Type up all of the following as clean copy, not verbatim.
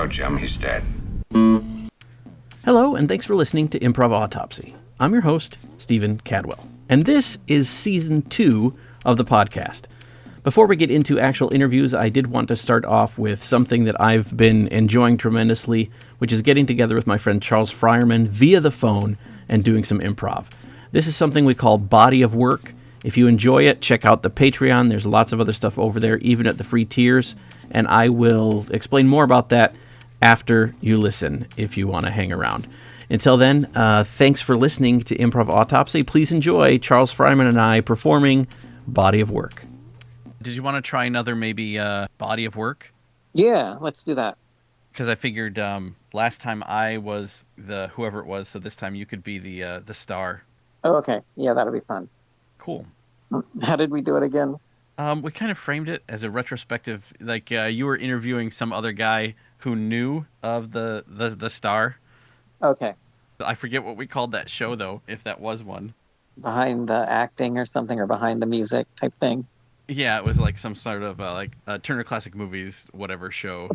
go, Jim. He's dead. Hello, and thanks for listening to Improv Autopsy. I'm your host, Stephen Cadwell, and this is Season 2 of the podcast. Before we get into actual interviews, I did want to start off with something that I've been enjoying tremendously, which is getting together with my friend Charles Freierman via the phone and doing some improv. This is something we call Body of Work. If you enjoy it, check out the Patreon. There's lots of other stuff over there, even at the free tiers, and I will explain more about that after you listen if you want to hang around. Until then, thanks for listening to Improv Autopsy. Please enjoy Charles Freierman and I performing Body of Work. Did you want to try another maybe Body of Work? Yeah, let's do that. Because I figured last time I was the whoever it was, so this time you could be the star. Oh, okay. Yeah, that'll be fun. Cool. How did we do it again? We kind of framed it as a retrospective, like you were interviewing some other guy who knew of the star. Okay. I forget what we called that show, though, if that was one. Behind the acting or something, or behind the music type thing. Yeah, it was like some sort of Turner Classic Movies, whatever show.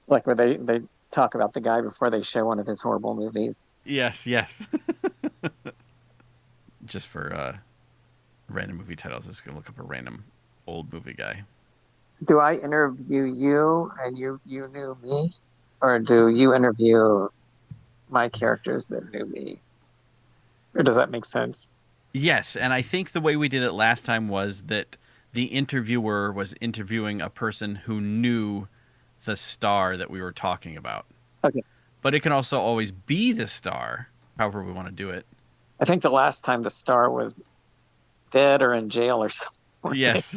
Like where they talk about the guy before they show one of his horrible movies. Yes. Just for random movie titles, I'm just going to look up a random old movie guy. Do I interview you and you knew me? Or do you interview my characters that knew me? Or does that make sense? Yes, and I think the way we did it last time was that the interviewer was interviewing a person who knew the star that we were talking about. Okay. But it can also always be the star, however we want to do it. I think the last time the star was dead or in jail or something. Yes.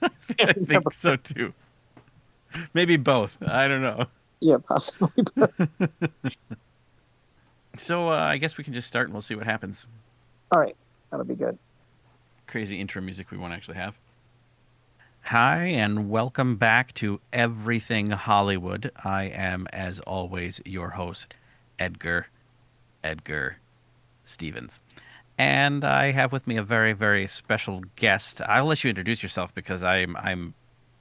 I think so too. Maybe both. I don't know. Yeah, possibly. So I guess we can just start and we'll see what happens. All right. That'll be good. Crazy intro music we won't actually have. Hi, and welcome back to Everything Hollywood. I am, as always, your host, Edgar Stevens. And I have with me a very, very special guest. I'll let you introduce yourself because I don't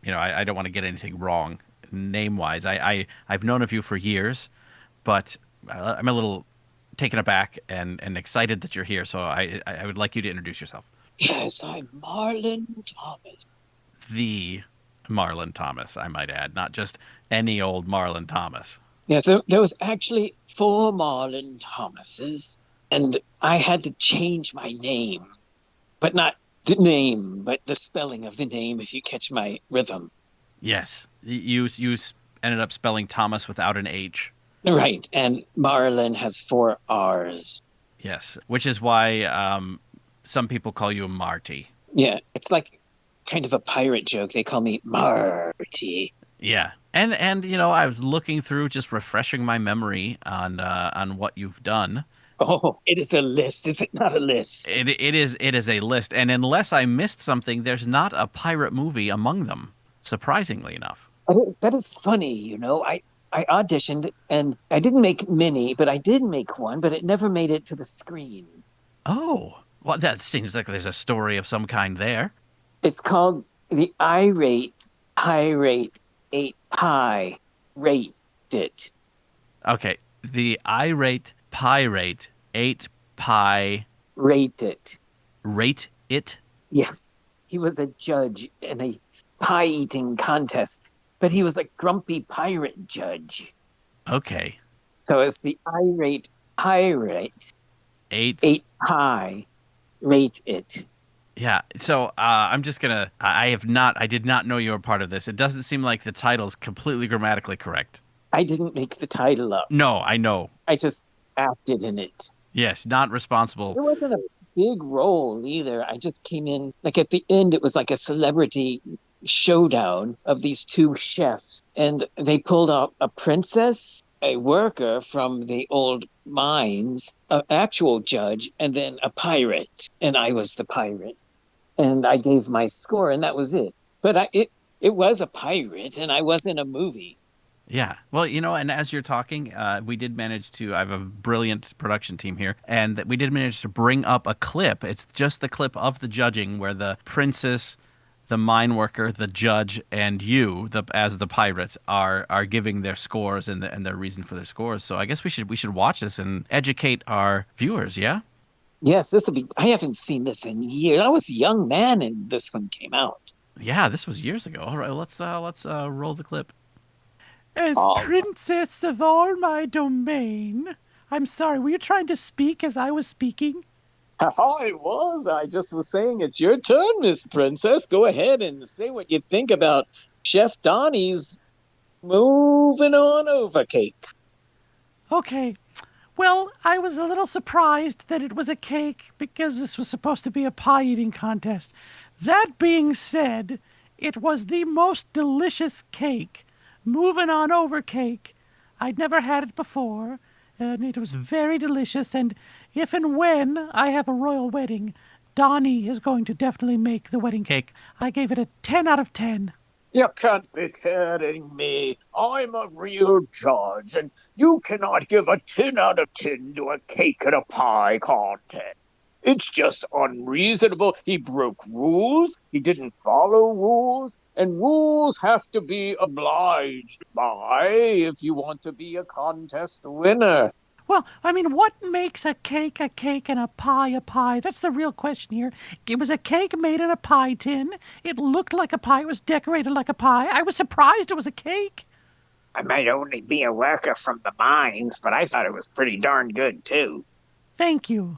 want to get anything wrong name-wise. I've known of you for years, but I'm a little taken aback and excited that you're here. So I would like you to introduce yourself. Yes, I'm Marlon Thomas. The Marlon Thomas, I might add, not just any old Marlon Thomas. Yes, there was actually 4 Marlon Thomases, and I had to change my name. But not the name, but the spelling of the name, if you catch my rhythm. Yes, you ended up spelling Thomas without an H. Right, and Marlon has 4 R's. Yes, which is why some people call you Marty. Yeah, it's like kind of a pirate joke. They call me Marty. Yeah, and I was looking through, just refreshing my memory on what you've done. Oh, it is a list. Is it not a list? It is a list, and unless I missed something, there's not a pirate movie among them. Surprisingly enough. That is funny, I auditioned, and I didn't make many, but I did make one, but it never made it to the screen. Oh, well, that seems like there's a story of some kind there. It's called The Irate Pirate Ate Pie. Rate it. Okay, The Irate Pirate Ate Pie. Rate it. Rate it? Yes. He was a judge in a pie-eating contest, but he was a grumpy pirate judge. Okay. So it's The Irate Pirate Ate Pie. Rate it. Yeah, so I'm just gonna. I did not know you were part of this. It doesn't seem like the title's completely grammatically correct. I didn't make the title up. No, I know. I just acted in it. Yes, not responsible. It wasn't a big role either. I just came in, like at the end, it was like a celebrity showdown of these 2 chefs. And they pulled out a princess, a worker from the old mines, an actual judge, and then a pirate. And I was the pirate. And I gave my score, and that was it. But it was a pirate, and I was in a movie. Yeah. Well, and as you're talking, we did manage to, I have a brilliant production team here, and we did manage to bring up a clip. It's just the clip of the judging where the princess, the mine worker, the judge, and you, as the pirate, are giving their scores and their reason for their scores. So I guess we should watch this and educate our viewers. Yeah. Yes, this will be. I haven't seen this in years. I was a young man and this one came out. Yeah, this was years ago. All right, let's roll the clip. As Oh, princess of all my domain. I'm sorry, were you trying to speak as I was speaking? I was. I just was saying it's your turn, Miss Princess. Go ahead and say what you think about Chef Donnie's moving on over cake. Okay. Well, I was a little surprised that it was a cake because this was supposed to be a pie eating contest. That being said, it was the most delicious cake. Moving on over cake. I'd never had it before, and it was very delicious. And if and when I have a royal wedding, Donnie is going to definitely make the wedding cake. I gave it a 10 out of 10. You can't be kidding me. I'm a real judge, and you cannot give a 10 out of 10 to a cake and a pie contest. It's just unreasonable. He broke rules, he didn't follow rules, and rules have to be obliged by if you want to be a contest winner. Well, I mean, what makes a cake and a pie a pie? That's the real question here. It was a cake made in a pie tin. It looked like a pie. It was decorated like a pie. I was surprised it was a cake. I might only be a worker from the mines, but I thought it was pretty darn good, too. Thank you.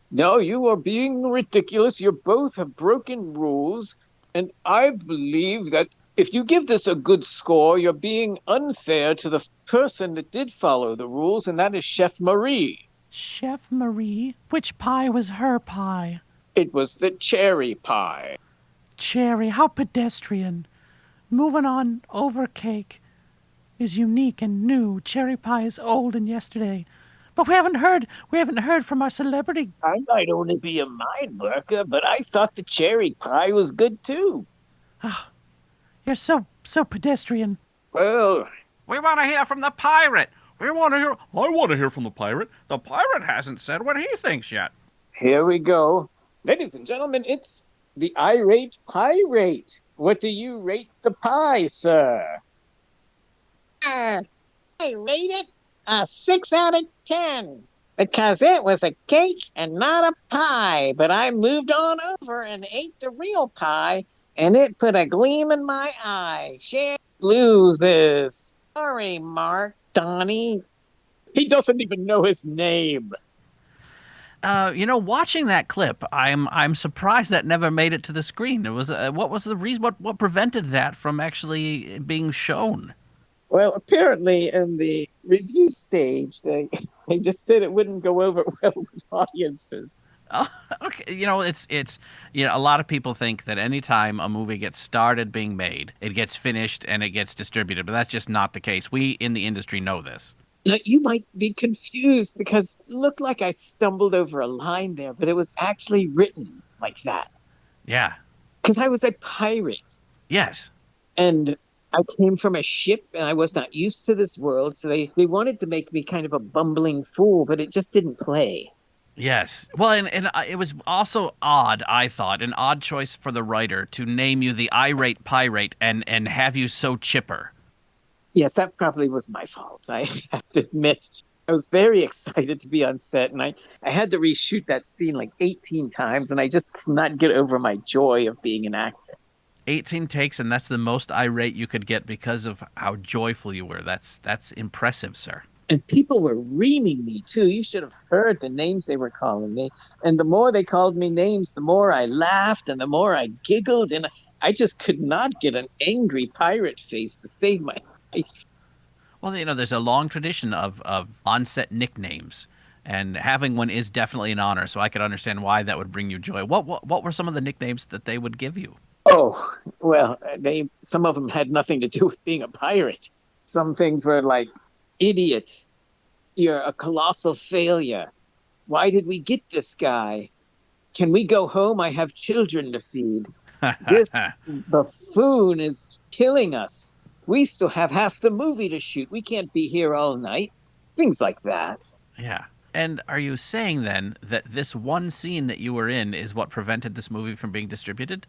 No, you are being ridiculous. You both have broken rules. And I believe that if you give this a good score, you're being unfair to the person that did follow the rules, and that is Chef Marie. Chef Marie? Which pie was her pie? It was the cherry pie. Cherry, how pedestrian. Moving on over cake is unique and new. Cherry pie is old and yesterday. But we haven't heard from our celebrity. I might only be a mine worker, but I thought the cherry pie was good too. You're so pedestrian. Well, We want to hear from the pirate. I want to hear from the pirate. The pirate hasn't said what he thinks yet. here we go. Ladies and gentlemen, it's the irate pirate. What do you rate the pie, sir? I rate it a 6 out of 10 because it was a cake and not a pie. But I moved on over and ate the real pie, and it put a gleam in my eye. Chef loses. Sorry, Mark. Donnie. He doesn't even know his name. Watching that clip, I'm surprised that never made it to the screen. It was what was the reason? What prevented that from actually being shown? Well, apparently in the review stage, they just said it wouldn't go over well with audiences. Oh, okay, it's a lot of people think that anytime a movie gets started being made, it gets finished and it gets distributed, but that's just not the case. We in the industry know this. Now, you might be confused because it looked like I stumbled over a line there, but it was actually written like that. Yeah. Because I was a pirate Yes. and I came from a ship and I was not used to this world. So they wanted to make me kind of a bumbling fool, but it just didn't play. Yes. Well, and it was also odd, I thought, an odd choice for the writer to name you the irate pirate and have you so chipper. Yes, that probably was my fault. I have to admit. I was very excited to be on set, and I had to reshoot that scene like 18 times, and I just could not get over my joy of being an actor. 18 takes, and that's the most irate you could get because of how joyful you were. That's impressive, sir. And people were reaming me, too. You should have heard the names they were calling me. And the more they called me names, the more I laughed, and the more I giggled, and I just could not get an angry pirate face to save my life. Well, there's a long tradition of on-set nicknames, and having one is definitely an honor. So I could understand why that would bring you joy. What were some of the nicknames that they would give you? Oh, well, some of them had nothing to do with being a pirate. Some things were like, idiot, you're a colossal failure. Why did we get this guy? Can we go home? I have children to feed. This buffoon is killing us. We still have half the movie to shoot. We can't be here all night. Things like that. Yeah. And are you saying then that this one scene that you were in is what prevented this movie from being distributed?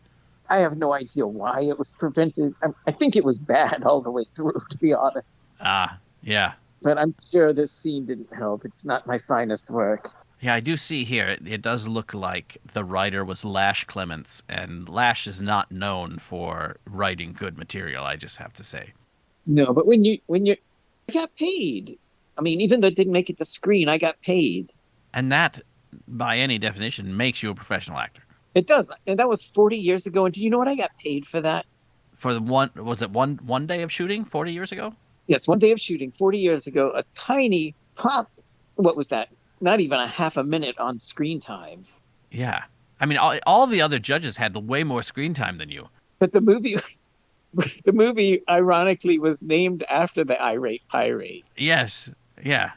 I have no idea why it was prevented. I think it was bad all the way through, to be honest. Ah, yeah. But I'm sure this scene didn't help. It's not my finest work. Yeah, I do see here, it does look like the writer was Lash Clements, and Lash is not known for writing good material, I just have to say. No, but I got paid. I mean, even though it didn't make it to screen, I got paid. And that, by any definition, makes you a professional actor. It does, and that was 40 years ago. And do you know what I got paid for that? For the one, was it one day of shooting 40 years ago? Yes, one day of shooting 40 years ago. A tiny pop. What was that? Not even a half a minute on screen time. Yeah. I mean, all the other judges had way more screen time than you. But the movie, the movie, ironically, was named after the irate pirate, Yes. Yeah.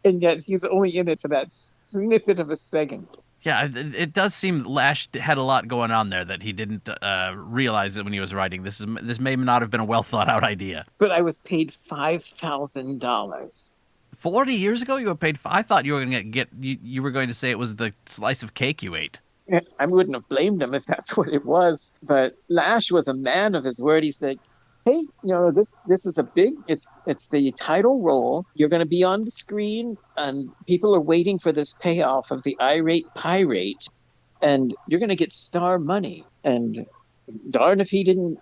and yet he's only in it for that snippet of a second. Yeah, it does seem Lash had a lot going on there that he didn't realize it when he was writing. This may not have been a well thought out idea. But I was paid $5,000. 40 years ago, you were paid. I thought you were going to you were going to say it was the slice of cake you ate. I wouldn't have blamed him if that's what it was. But Lash was a man of his word. He said, "Hey, this is a big. It's the title role. You're going to be on the screen, and people are waiting for this payoff of the irate pirate, and you're going to get star money." And darn if he didn't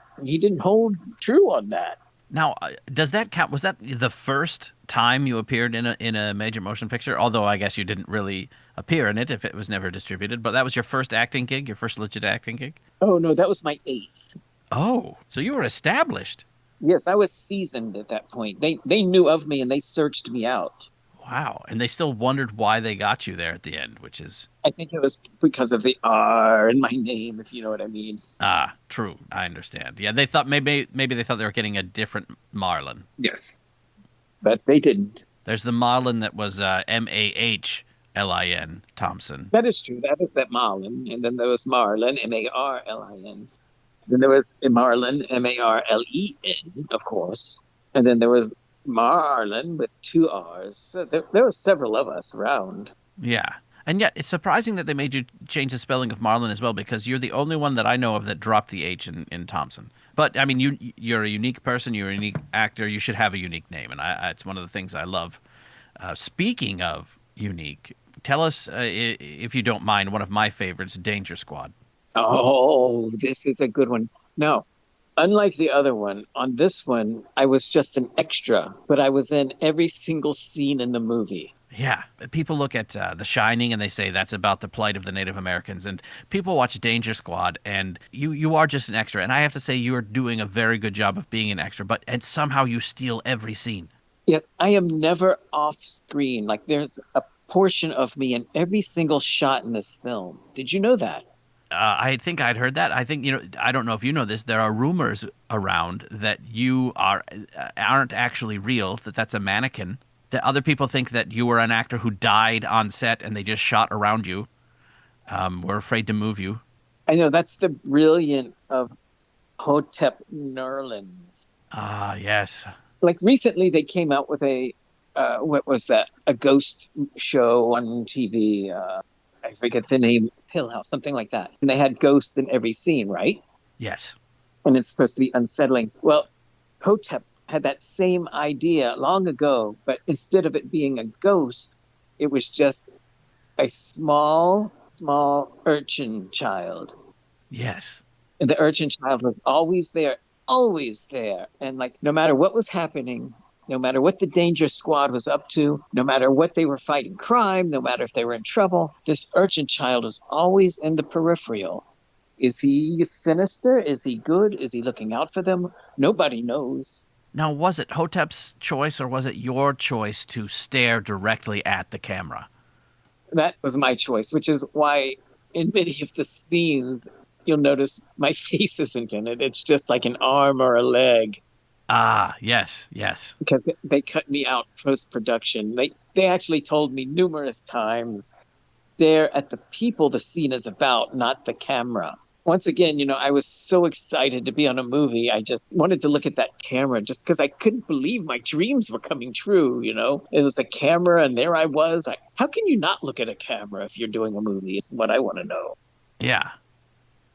hold true on that. Now, does that count? Was that the first time you appeared in a major motion picture? Although I guess you didn't really appear in it if it was never distributed. But that was your first acting gig, your first legit acting gig. Oh no, that was my eighth. Oh, so you were established. Yes, I was seasoned at that point. They knew of me and they searched me out. Wow, and they still wondered why they got you there at the end, which is I think it was because of the R in my name, if you know what I mean. true. I understand. Yeah, they thought maybe they thought they were getting a different Marlon. Yes, but they didn't. There's the Marlon that was Mahlin Thompson. That is true. That is that Marlin. And then there was Marlin, Marlin. Then there was Marlin, Marlen, of course. And then there was Marlon with two R's. So there were several of us around. Yeah. And yet, it's surprising that they made you change the spelling of Marlon as well, because you're the only one that I know of that dropped the H in Thompson. But, I mean, you're a unique person. You're a unique actor. You should have a unique name. And it's one of the things I love. Speaking of unique, tell us, if you don't mind, one of my favorites, Danger Squad. Oh, this is a good one. No, unlike the other one, on this one, I was just an extra, but I was in every single scene in the movie. Yeah, people look at The Shining and they say that's about the plight of the Native Americans, and people watch Danger Squad and you are just an extra. And I have to say you are doing a very good job of being an extra, and somehow you steal every scene. Yes, I am never off screen. Like there's a portion of me in every single shot in this film. Did you know that? I think I'd heard that. I think I don't know if you know this. There are rumors around that you aren't actually real. That's a mannequin. That other people think that you were an actor who died on set and they just shot around you. We're afraid to move you. I know that's the brilliant of Hotep Nerlens. Ah, yes. Like recently, they came out with what was that? A ghost show on TV. I forget the name, Hill House, something like that. And they had ghosts in every scene, right? Yes. And it's supposed to be unsettling. Well, Hotep had that same idea long ago, but instead of it being a ghost, it was just a small urchin child. Yes. And the urchin child was always there. And like, no matter what was happening, no matter what the Danger Squad was up to, no matter what they were fighting crime, no matter if they were in trouble, this urchin child was always in the peripheral. Is he sinister? Is he good? Is he looking out for them? Nobody knows. Now, was it Hotep's choice or was it your choice to stare directly at the camera? That was my choice, which is why in many of the scenes, you'll notice my face isn't in it. It's just like an arm or a leg. Ah, yes, yes. Because they cut me out post-production. They actually told me numerous times, stare at the people the scene is about, not the camera. Once again, I was so excited to be on a movie. I just wanted to look at that camera just because I couldn't believe my dreams were coming true, It was a camera and there I was. How can you not look at a camera if you're doing a movie is what I want to know. Yeah.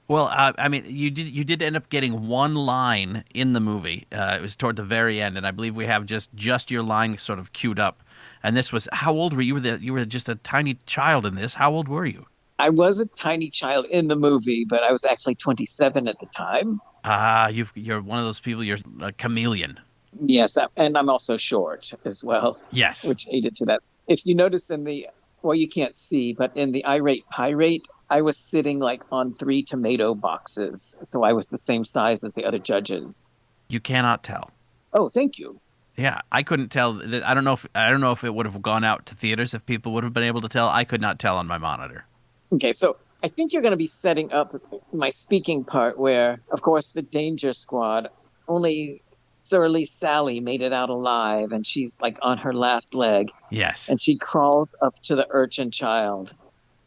Well, I mean, you did end up getting one line in the movie. It was toward the very end, and I believe we have just your line sort of queued up. And this was, how old were you? You were just a tiny child in this. How old were you? I was a tiny child in the movie, but I was actually 27 at the time. Ah, you're one of those people. You're a chameleon. Yes, and I'm also short as well, Yes. which aided to that. If you notice in the, well, you can't see, but in the irate pirate, I was sitting like on three tomato boxes, so I was the same size as the other judges. You cannot tell. Oh, thank you. Yeah, I couldn't tell. I don't know if it would have gone out to theaters if people would have been able to tell. I could not tell on my monitor. Okay, so I think you're going to be setting up my speaking part where, of course, the Danger Squad, only surly Sally made it out alive, and she's like on her last leg, Yes. and she crawls up to the urchin child.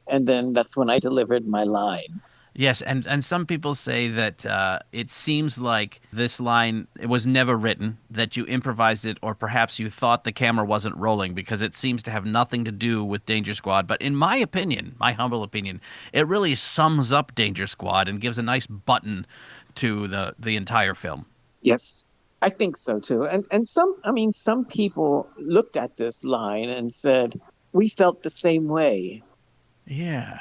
And then that's when I delivered my line. Yes, and some people say that it seems like this line it was never written, that you improvised it, or perhaps you thought the camera wasn't rolling because it seems to have nothing to do with Danger Squad. But in my opinion, my humble opinion, it really sums up Danger Squad and gives a nice button to the entire film. Yes, I think so too. And some people looked at this line and said, we felt the same way. Yeah.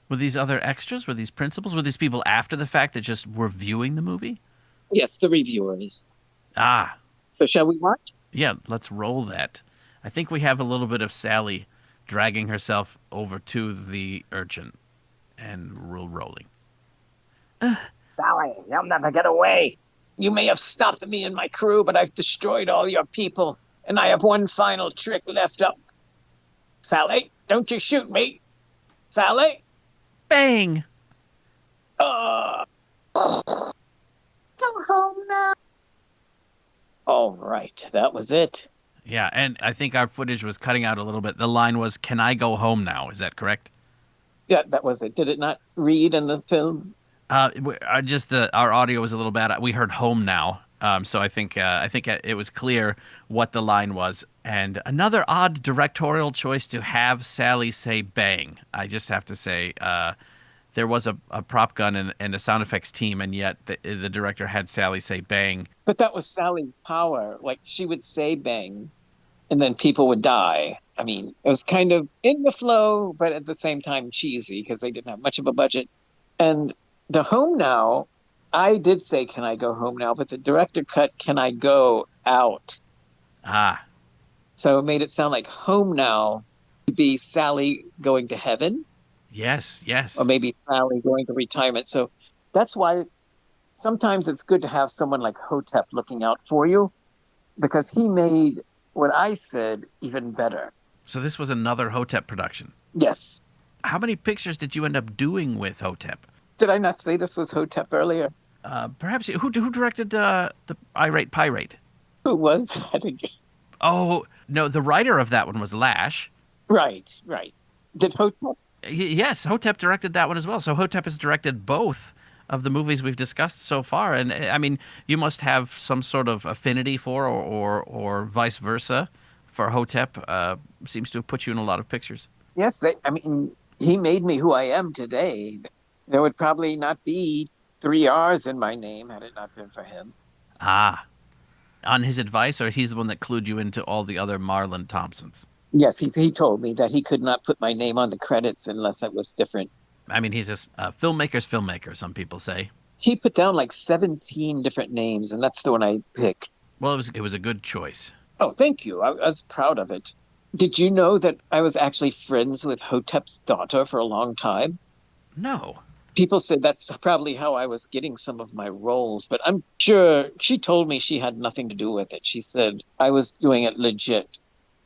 Were these other extras? Were these principals? Were these people after the fact that just were viewing the movie? Yes, the reviewers. Ah, So shall we watch? yeah, let's roll that. I think we have a little bit of Sally dragging herself over to the urchin and rolling. Sally, you'll never get away. You may have stopped me and my crew, but I've destroyed all your people, and I have one final trick left up. Sally, don't you shoot me. Sally? Bang! Uh, Go home now. All right, that was it. Yeah, and I think our footage was cutting out a little bit. The line was, "Can I go home now?" Is that correct? Yeah, that was it. Did it not read in the film? Just our audio was a little bad. We heard "home now," so I think it was clear what the line was. And another odd directorial choice to have Sally say "bang." I just have to say, there was a prop gun and a sound effects team, and yet the director had Sally say "bang." But that was Sally's power. Like she would say bang, and then people would die. I mean, it was kind of in the flow, but at the same time cheesy because they didn't have much of a budget. And the home now, I did say, can I go home now? But the director cut, can I go out? Ah, So it made it sound like home now would be Sally going to heaven, yes, or yes. maybe Sally going to retirement. So that's why sometimes it's good to have someone like Hotep looking out for you because he made what I said even better. So this was another Hotep production. Yes. How many pictures did you end up doing with Hotep? Did I not say this was Hotep earlier? Perhaps who directed the Irate Pirate? Who was that again? Oh no, the writer of that one was Lash. Right, right. Did Hotep? Yes, Hotep directed that one as well. So Hotep has directed both of the movies we've discussed so far, and I mean, you must have some sort of affinity for, or vice versa, for Hotep. Seems to have put you in a lot of pictures. Yes, I mean, he made me who I am today. There would probably not be three R's in my name had it not been for him. Ah, on his advice, or he's the one that clued you into all the other Marlon Thompsons. Yes, he told me that he could not put my name on the credits unless it was different. I mean, he's a filmmaker's filmmaker. Some people say. He put down like 17 different names, and that's the one I picked. Well, it was a good choice. Oh, thank you. I was proud of it. Did you know that I was actually friends with Hotep's daughter for a long time? No. People said that's probably how I was getting some of my roles, but I'm sure she told me she had nothing to do with it. She said I was doing it legit.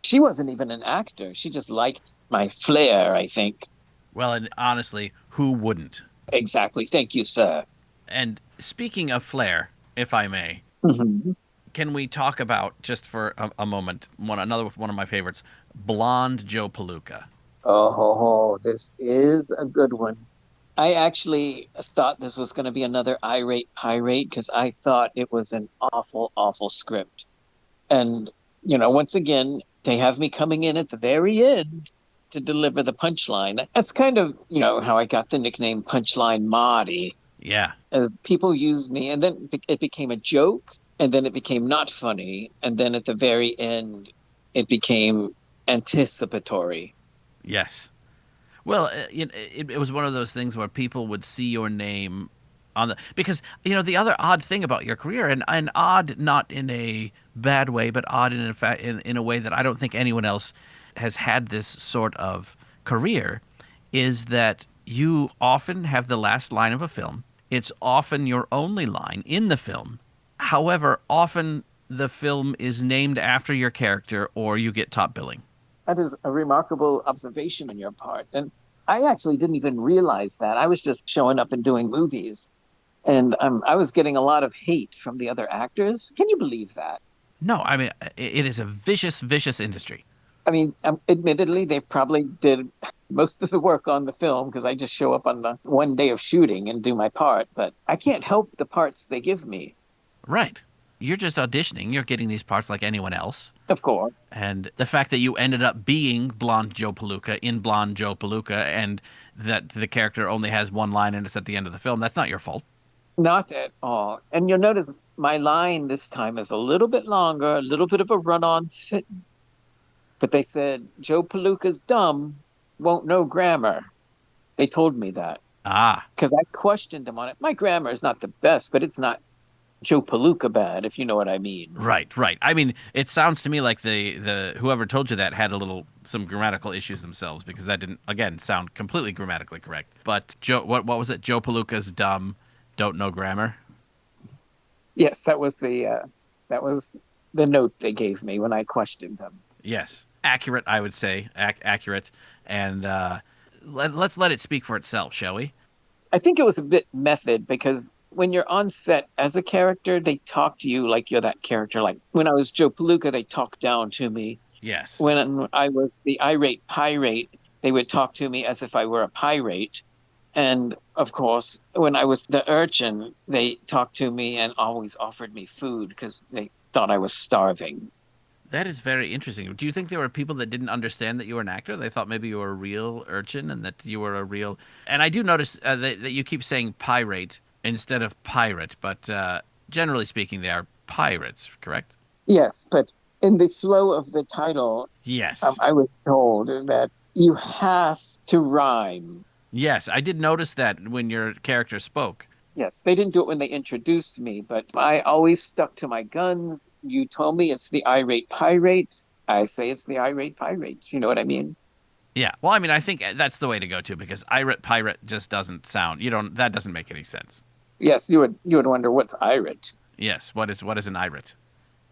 She wasn't even an actor. She just liked my flair, I think. Well, and honestly, who wouldn't? Exactly. Thank you, sir. And speaking of flair, if I may, Mhm. can we talk about just for a moment another one of my favorites, Blonde Joe Palooka? This is a good one. I actually thought this was going to be another irate pirate because I thought it was an awful, awful script. And, once again, they have me coming in at the very end to deliver the punchline. That's kind of, how I got the nickname Punchline Marty, Yeah. as people used me, and then it became a joke, and then it became not funny, and then at the very end, it became anticipatory. Yes. Well, it was one of those things where people would see your name on the because the other odd thing about your career, and odd not in a bad way, but odd in fact in a way that I don't think anyone else has had this sort of career, is that you often have the last line of a film. It's often your only line in the film. However, often the film is named after your character, or you get top billing. That is a remarkable observation on your part. And I actually didn't even realize that. I was just showing up and doing movies. And I was getting a lot of hate from the other actors. Can you believe that? No, I mean it is a vicious, vicious industry. I mean, admittedly, they probably did most of the work on the film because I just show up on the one day of shooting and do my part. But I can't help the parts they give me, Right. You're just auditioning. You're getting these parts like anyone else. of course. And the fact that you ended up being Blonde Joe Palooka in Blonde Joe Palooka, and that the character only has one line and it's at the end of the film, that's not your fault. Not at all. And you'll notice my line this time is a little bit longer, a little bit of a run on sitting. But they said, Joe Palooka's dumb, won't know grammar. They told me that Ah, because I questioned them on it. My grammar is not the best, but it's not Joe Palooka bad, if you know what I mean. right, right. I mean, it sounds to me like the whoever told you that had some grammatical issues themselves, because that didn't again sound completely grammatically correct. But Joe, what was it? Joe Palooka's dumb, don't know grammar. Yes, that was the note they gave me when I questioned them. Yes, accurate. I would say accurate. And let's let it speak for itself, shall we? I think it was a bit method because when you're on set as a character, they talk to you like you're that character. Like when I was Joe Palooka, they talked down to me. Yes. When I was the irate pirate, they would talk to me as if I were a pirate. And of course, when I was the urchin, they talked to me and always offered me food because they thought I was starving. That is very interesting. Do you think there were people that didn't understand that you were an actor? They thought maybe you were a real urchin and that you were a real. And I do notice that you keep saying pirate instead of pirate, but generally speaking, they are pirates, correct? Yes, but in the flow of the title, Yes. I was told that you have to rhyme. Yes, I did notice that when your character spoke. Yes, they didn't do it when they introduced me, but I always stuck to my guns. You told me it's the irate pirate. I say it's the irate pirate. You know what I mean? Yeah. Well, I mean, I think that's the way to go to, because irate pirate just doesn't sound. That doesn't make any sense. Yes, you would wonder what's irate. Yes. What is an irate?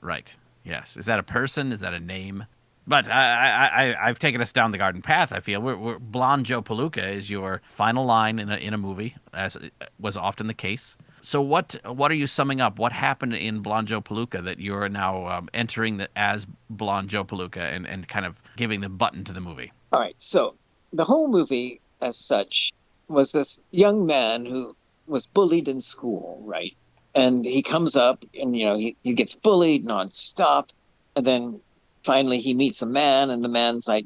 Right. Yes. Is that a person? Is that a name? But I've taken us down the garden path. I feel Blonde Joe Palooka is your final line in a movie, as was often the case. So what are you summing up? What happened in Blonde Joe Palooka that you're now entering as Blonde Joe Palooka and kind of giving the button to the movie? All right, so the whole movie, as such, was this young man who was bullied in school, right? And he comes up and, he gets bullied nonstop. And then finally he meets a man, and the man's like,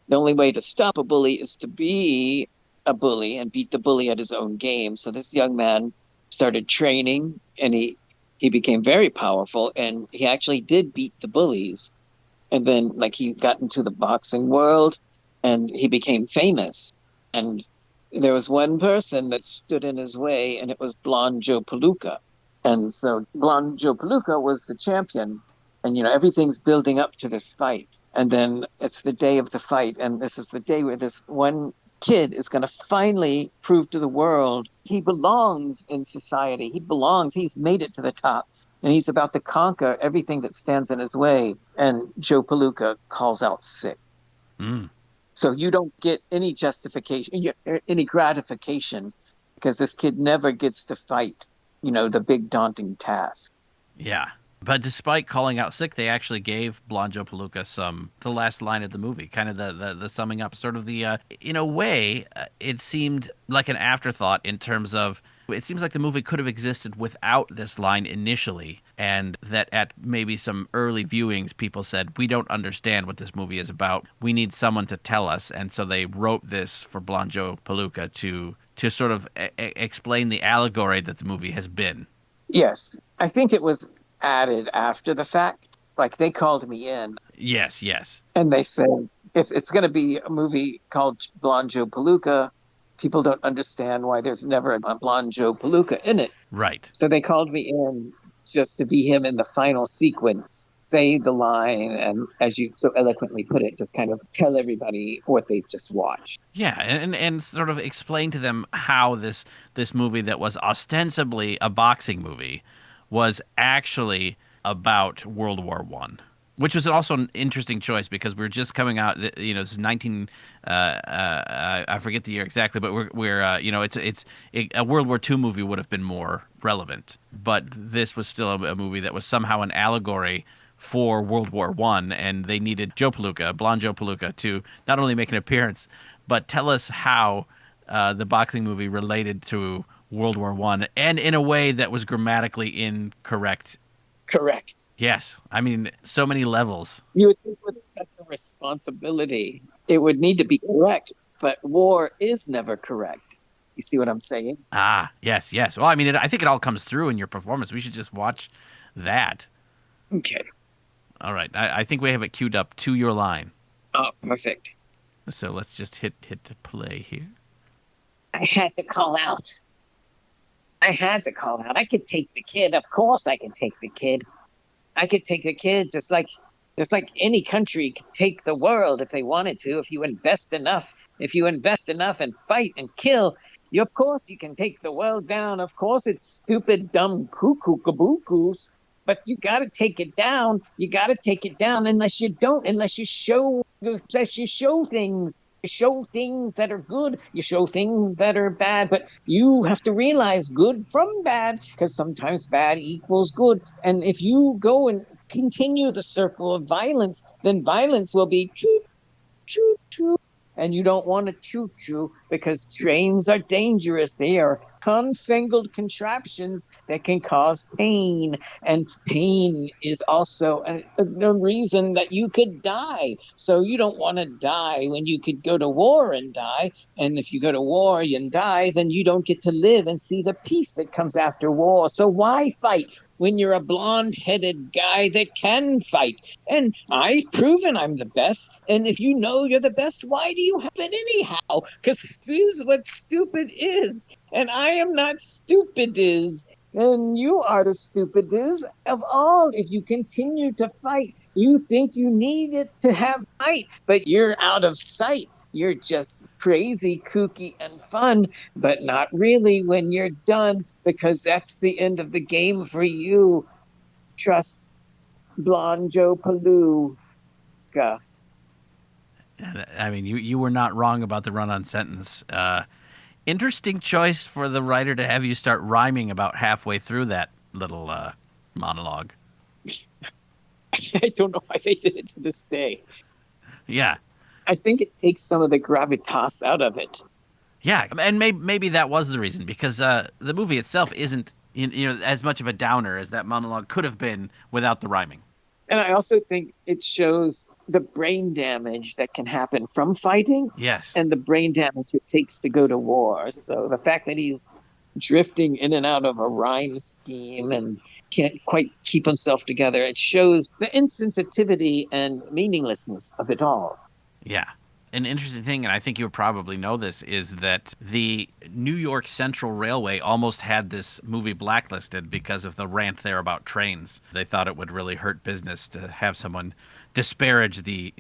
the only way to stop a bully is to be a bully and beat the bully at his own game. So this young man started training, and he became very powerful, and he actually did beat the bullies. And then like he got into the boxing world and he became famous. And there was one person that stood in his way, and it was Blonde Joe Palooka. And so Blonde Joe Palooka was the champion. And, everything's building up to this fight. And then it's the day of the fight. And this is the day where this one kid is going to finally prove to the world he belongs in society. He belongs. He's made it to the top. And he's about to conquer everything that stands in his way. And Joe Palooka calls out sick. Mm. So you don't get any justification, any gratification, because this kid never gets to fight, the big daunting task. Yeah. But despite calling out sick, they actually gave Blonde Joe Palooka the last line of the movie, kind of the summing up, sort of in a way, it seemed like an afterthought in terms of, it seems like the movie could have existed without this line initially, and that at maybe some early viewings, people said, we don't understand what this movie is about. We need someone to tell us. And so they wrote this for Blanjo Palooka to sort of explain the allegory that the movie has been. Yes, I think it was added after the fact. Like they called me in Yes, yes. and they said, if it's going to be a movie called Blonde Palooka, people don't understand why there's never a Blonde Palooka in it. Right. So they called me in just to be him in the final sequence, say the line, and as you so eloquently put it, just kind of tell everybody what they've just watched. Yeah, and sort of explain to them how this movie that was ostensibly a boxing movie was actually about World War One, which was also an interesting choice because we're just coming out. You know, this is 19. I forget the year exactly, but we're you know, a World War II movie would have been more relevant, but this was still a movie that was somehow an allegory for World War One, and they needed Joe Palooka, Blonde Joe Palooka, to not only make an appearance but tell us how the boxing movie related to World War One, and in a way that was grammatically incorrect. Correct. Yes, I mean so many levels. You would think with such a responsibility, it would need to be correct, but war is never correct. You see what I'm saying? Ah, yes, yes. Well, I mean, I think it all comes through in your performance. We should just watch that. Okay. All right, I think we have it queued up to your line. Oh, perfect. So let's just hit to play here. I had to call out. I had to call out. I could take the kid. Of course I could take the kid. I could take the kid just like any country could take the world if they wanted to, if you invest enough. If you invest enough and fight and kill, of course you can take the world down. Of course it's stupid, dumb cuckoo kabookoos, but you gotta take it down. You gotta take it down unless you don't, unless you show things. You show things that are good, you show things that are bad, but you have to realize good from bad because sometimes bad equals good. And if you go and continue the circle of violence, then violence will be choo choo choo. And you don't want to choo choo because trains are dangerous. They are confangled contraptions that can cause pain. And pain is also a reason that you could die. So you don't want to die when you could go to war and die. And if you go to war and die, then you don't get to live and see the peace that comes after war. So why fight when you're a blonde-headed guy that can fight? And I've proven I'm the best. And if you know you're the best, why do you have it anyhow? Because this is what stupid is. And I am not stupid is. And you are the stupidest of all. If you continue to fight, you think you need it to have fight, but you're out of sight. You're just crazy, kooky, and fun, but not really when you're done, because that's the end of the game for you. Trust Blonde Joe Palooka. I mean, you were not wrong about the run-on sentence. Interesting choice for the writer to have you start rhyming about halfway through that little monologue. I don't know why they did it to this day. Yeah, I think it takes some of the gravitas out of it. yeah, and maybe that was the reason because the movie itself isn't as much of a downer as that monologue could have been without the rhyming. And I also think it shows the brain damage that can happen from fighting Yes. and the brain damage it takes to go to war. So the fact that he's drifting in and out of a rhyme scheme and can't quite keep himself together, it shows the insensitivity and meaninglessness of it all. Yeah. An interesting thing, and I think you would probably know this, is that the New York Central Railway almost had this movie blacklisted because of the rant there about trains. They thought it would really hurt business to have someone disparage the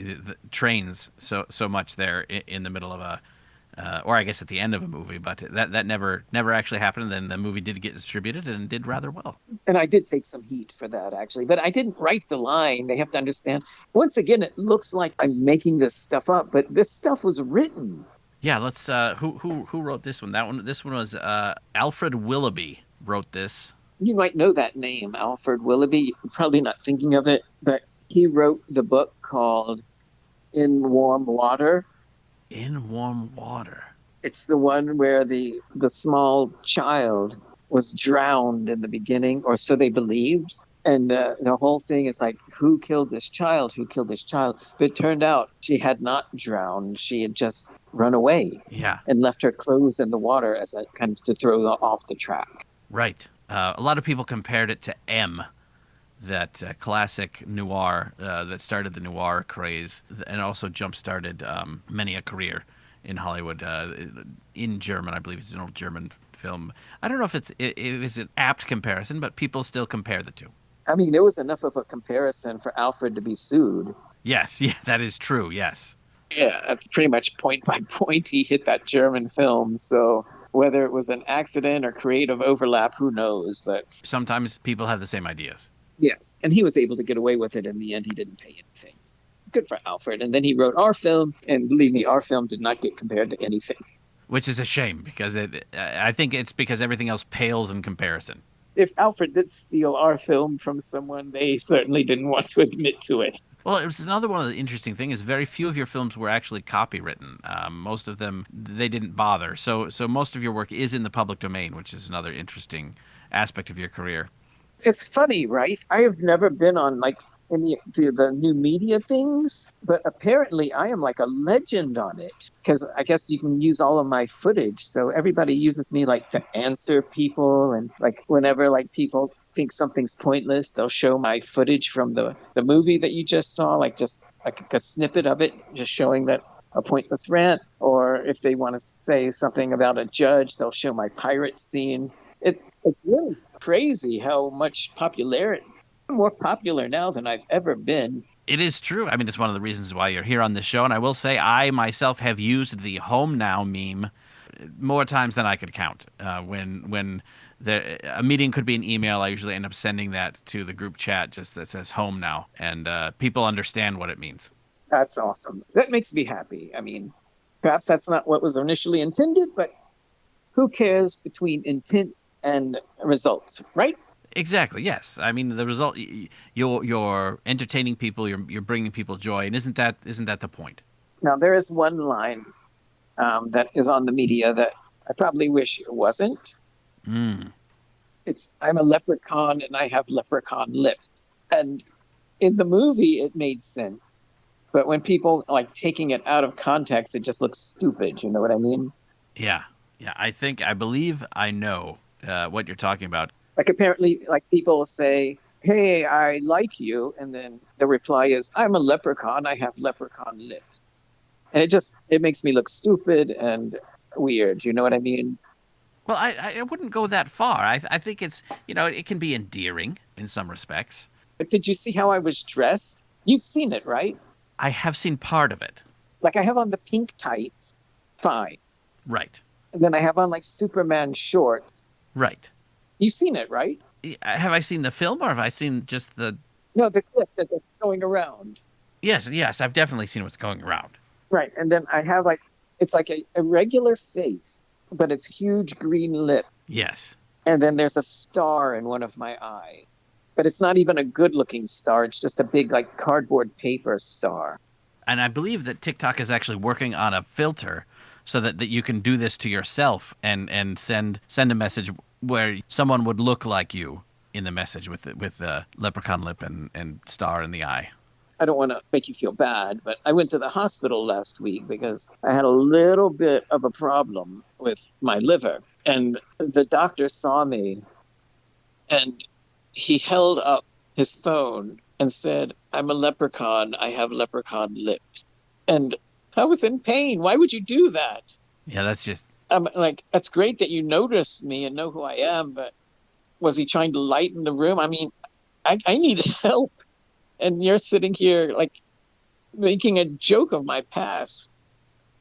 trains so much there in the middle of a, or I guess at the end of a movie. But that never actually happened. And then the movie did get distributed and did rather well. And I did take some heat for that, actually, but I didn't write the line. They have to understand. Once again, it looks like I'm making this stuff up, but this stuff was written. Yeah, let's. Who wrote this one? This one was Alfred Willoughby wrote this. You might know that name, Alfred Willoughby. You're probably not thinking of it, but he wrote the book called In Warm Water. In Warm Water. It's the one where the small child was drowned in the beginning, or so they believed. And the whole thing is like, who killed this child? Who killed this child? But it turned out she had not drowned. She had just run away Yeah, and left her clothes in the water as a kind of to throw them off the track. right. A lot of people compared it to M, that classic noir that started the noir craze and also jump-started many a career in Hollywood. In German, I believe it's an old German film. I don't know if it is an apt comparison, but people still compare the two. I mean, it was enough of a comparison for Alfred to be sued. Yes, yeah, that is true. Yes. Yeah, pretty much point by point, he hit that German film. So whether it was an accident or creative overlap, who knows? But Sometimes people have the same ideas, yes, and he was able to get away with it in the end. He didn't pay anything. Good for Alfred. And then he wrote our film, and believe me, our film did not get compared to anything. which is a shame because I think it's because everything else pales in comparison. If Alfred did steal our film from someone, they certainly didn't want to admit to it. Well, it was another one of the interesting things is very few of your films were actually copywritten. Most of them they didn't bother. So most of your work is in the public domain, which is another interesting aspect of your career. It's funny, right? I have never been on like any the new media things, but apparently I am like a legend on it because I guess you can use all of my footage. So everybody uses me like to answer people, and like whenever like people think something's pointless, they'll show my footage from the movie that you just saw, like just like a snippet of it, just showing that a pointless rant. Or if they want to say something about a judge, they'll show my pirate scene. It's really crazy how much popularity. I'm more popular now than I've ever been. It is true. I mean, it's one of the reasons why you're here on this show. And I will say, I myself have used the "Home Now" meme more times than I could count. When a meeting could be an email, I usually end up sending that to the group chat just that says "Home Now," and people understand what it means. That's awesome. That makes me happy. I mean, perhaps that's not what was initially intended, but who cares between intent and results, right? Exactly. Yes. I mean, the result. You're entertaining people. You're bringing people joy, and isn't that the point? Now, there is one line that is on the media that I probably wish it wasn't. Mm. It's I'm a leprechaun and I have leprechaun lips. And in the movie, it made sense. But when people like taking it out of context, it just looks stupid. You know what I mean? Yeah. Yeah. I believe I know what you're talking about. Like apparently, like people say, "Hey, I like you," and then the reply is, "I'm a leprechaun. I have leprechaun lips," and it makes me look stupid and weird. You know what I mean? Well, I wouldn't go that far. I think it's, it can be endearing in some respects. But did you see how I was dressed? You've seen it, right? I have seen part of it. Like I have on the pink tights, fine, Right. and then I have on like Superman shorts. Right. You've seen it, right? Have I seen the film or have I seen just the. No, the clip that's going around. Yes, yes, I've definitely seen what's going around. Right. And then I have like, it's like a regular face, but it's huge green lip. Yes. And then there's a star in one of my eyes. But it's not even a good looking star. It's just a big, like, cardboard paper star. And I believe that TikTok is actually working on a filter so that you can do this to yourself and send a message where someone would look like you in the message with the leprechaun lip and star in the eye. I don't want to make you feel bad, but I went to the hospital last week because I had a little bit of a problem with my liver. And the doctor saw me and he held up his phone and said, "I'm a leprechaun. I have leprechaun lips." And I was in pain. Why would you do that? Yeah, that's just. I'm like, that's great that you noticed me and know who I am, but was he trying to lighten the room? I mean, I needed help. And you're sitting here like making a joke of my past.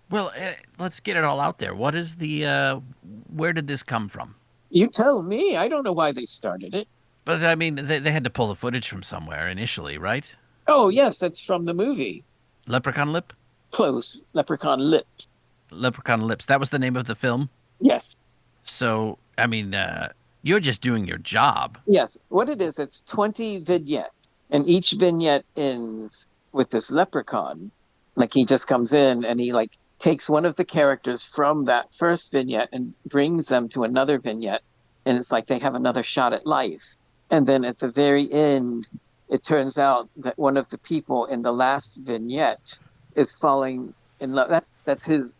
Well, let's get it all out there. What is where did this come from? You tell me. I don't know why they started it. But I mean, they had to pull the footage from somewhere initially, right? Oh, yes, that's from the movie. Leprechaun lip? Close. Leprechaun lips. Leprechaun lips. That was the name of the film? Yes. So, I mean, you're just doing your job. Yes. What it is, it's 20 vignettes. And each vignette ends with this leprechaun. Like he just comes in and he like takes one of the characters from that first vignette and brings them to another vignette. And it's like they have another shot at life. And then at the very end, it turns out that one of the people in the last vignette is falling in love. That's his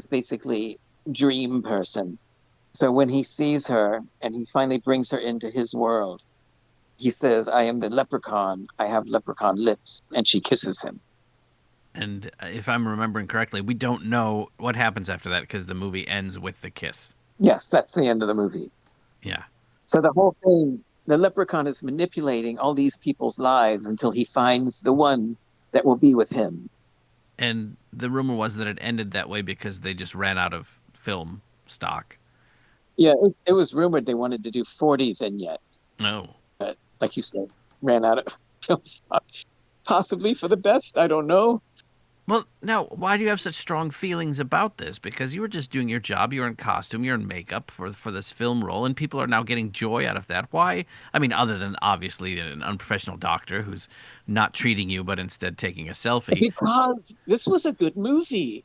basically dream person. So when he sees her and he finally brings her into his world, he says, I am the leprechaun. I have leprechaun lips. And she kisses him. And if I'm remembering correctly, we don't know what happens after that because the movie ends with the kiss. Yes, that's the end of the movie. Yeah. So the whole thing, the leprechaun is manipulating all these people's lives until he finds the one that will be with him. And the rumor was that it ended that way because they just ran out of film stock. Yeah, it was rumored they wanted to do 40 vignettes, Oh. but like you said, ran out of film stock. Possibly for the best. I don't know. Well, now, why do you have such strong feelings about this? Because you were just doing your job. You were in costume. You're in makeup for this film role, and people are now getting joy out of that. Why? I mean, other than obviously an unprofessional doctor who's not treating you, but instead taking a selfie. Because this was a good movie.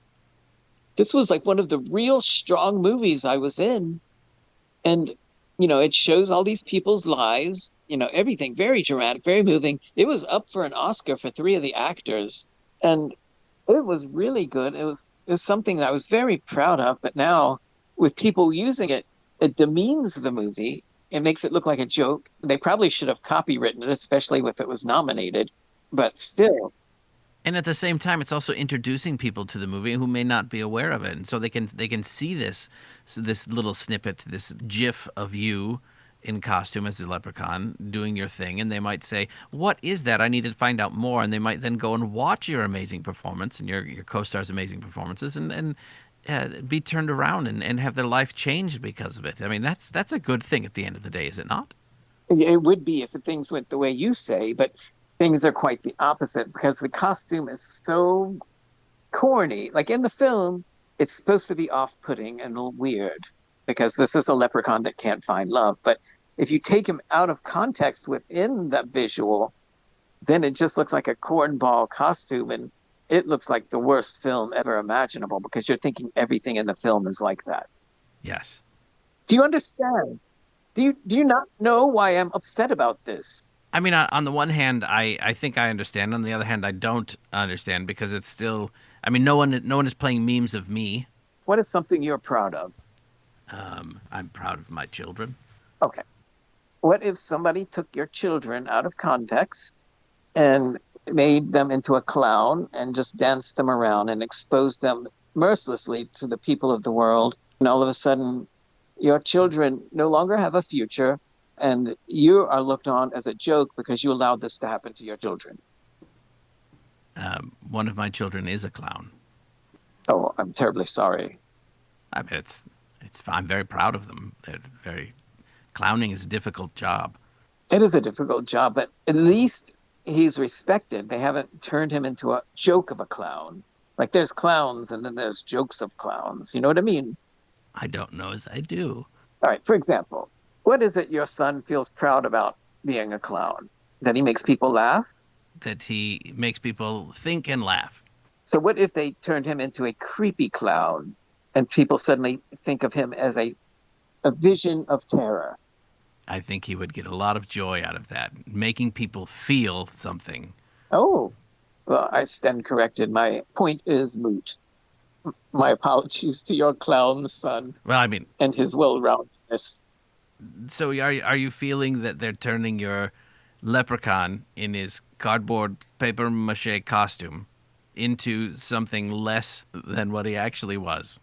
This was like one of the real strong movies I was in. And, it shows all these people's lives, everything very dramatic, very moving. It was up for an Oscar for three of the actors. And it was really good. It was something that I was very proud of. But now, with people using it, it demeans the movie. It makes it look like a joke. They probably should have copywritten it, especially if it was nominated. But still, And at the same time, it's also introducing people to the movie who may not be aware of it, and so they can see this little snippet, this GIF of you in costume as a leprechaun doing your thing, and they might say, "What is that? I need to find out more." And they might then go and watch your amazing performance and your co-star's amazing performances, and be turned around and have their life changed because of it. I mean, that's a good thing at the end of the day, is it not? it would be if things went the way you say, but things are quite the opposite because the costume is so corny. Like in the film, it's supposed to be off putting and weird because this is a leprechaun that can't find love. But if you take him out of context within that visual, then it just looks like a cornball costume and it looks like the worst film ever imaginable because you're thinking everything in the film is like that. Yes. Do you understand? Do you not know why I'm upset about this? I mean, on the one hand, I think I understand. On the other hand, I don't understand because it's still. I mean, no one is playing memes of me. What is something you're proud of? I'm proud of my children. Okay. What if somebody took your children out of context and made them into a clown and just danced them around and exposed them mercilessly to the people of the world? And all of a sudden, your children no longer have a future and you are looked on as a joke because you allowed this to happen to your children. One of my children is a clown. Oh, I'm terribly sorry. I mean, it's. I'm very proud of them. They're very. Clowning is a difficult job. It is a difficult job, but at least he's respected. They haven't turned him into a joke of a clown. Like there's clowns and then there's jokes of clowns. You know what I mean? I don't know as I do. All right, for example, what is it your son feels proud about being a clown? That he makes people laugh? That he makes people think and laugh. So what if they turned him into a creepy clown and people suddenly think of him as a vision of terror? I think he would get a lot of joy out of that, making people feel something. Oh, well, I stand corrected. My point is moot. My apologies to your clown son Well, I mean, and his well-roundedness. so are you feeling that they're turning your leprechaun in his cardboard paper mache costume into something less than what he actually was?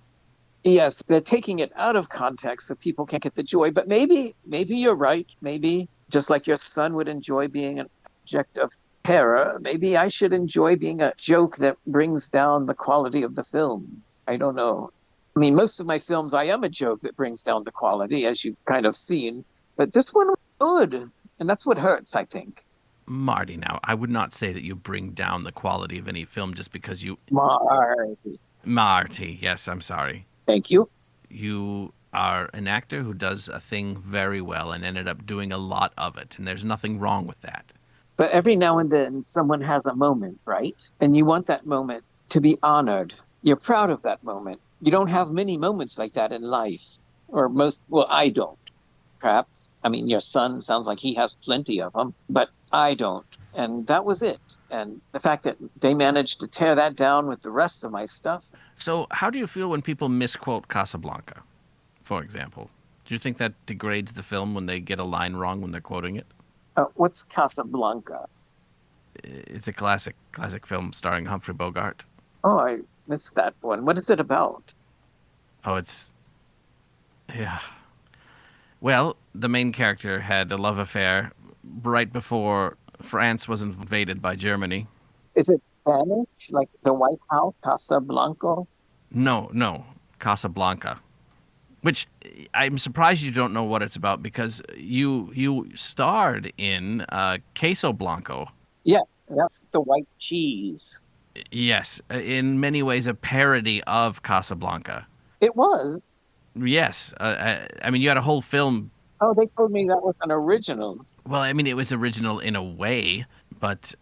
Yes, they're taking it out of context so people can't get the joy. But maybe you're right. Maybe just like your son would enjoy being an object of terror, maybe I should enjoy being a joke that brings down the quality of the film. I don't know. I mean, most of my films, I am a joke that brings down the quality, as you've kind of seen. But this one was good. And that's what hurts, I think. Marty, now, I would not say that you bring down the quality of any film just because you. Marty. Marty, yes, I'm sorry. Thank you. You are an actor who does a thing very well and ended up doing a lot of it, and there's nothing wrong with that. But every now and then someone has a moment, right? And you want that moment to be honored. You're proud of that moment. You don't have many moments like that in life, or most, well, I don't. traps. I mean, your son sounds like he has plenty of them, but I don't. And that was it. And the fact that they managed to tear that down with the rest of my stuff. So, how do you feel when people misquote Casablanca, for example? Do you think that degrades the film when they get a line wrong when they're quoting it? What's Casablanca? It's a classic film starring Humphrey Bogart. Oh, I missed that one. What is it about? Oh, yeah. Well, the main character had a love affair right before France was invaded by Germany. Is it Spanish? Like the White House, Casablanca? No, Casablanca. Which I'm surprised you don't know what it's about because you starred in Queso Blanco. Yes, that's the white cheese. Yes, in many ways a parody of Casablanca. It was. Yes, I mean you had a whole film. Oh, they told me that was an original. Well, I mean it was original in a way, but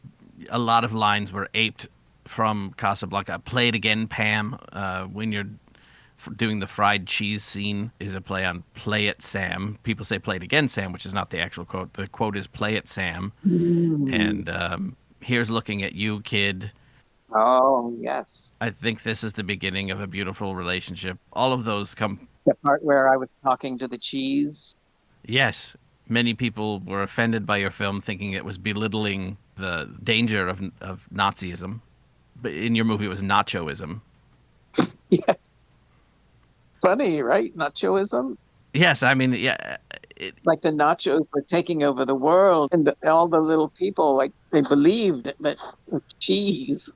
a lot of lines were aped from Casablanca. Play it again, Pam. When you're doing the fried cheese scene is a play on "Play It, Sam." People say "Play it again, Sam," which is not the actual quote. The quote is "Play it, Sam." And here's looking at you, kid. Oh, yes. I think this is the beginning of a beautiful relationship. All of those come. The part where I was talking to the cheese. Yes, many people were offended by your film, thinking it was belittling the danger of Nazism. But in your movie, it was nachoism. Yes. Funny, right? Nachoism? Yes, I mean, yeah. Like the nachos were taking over the world, and all the little people, like, they believed that cheese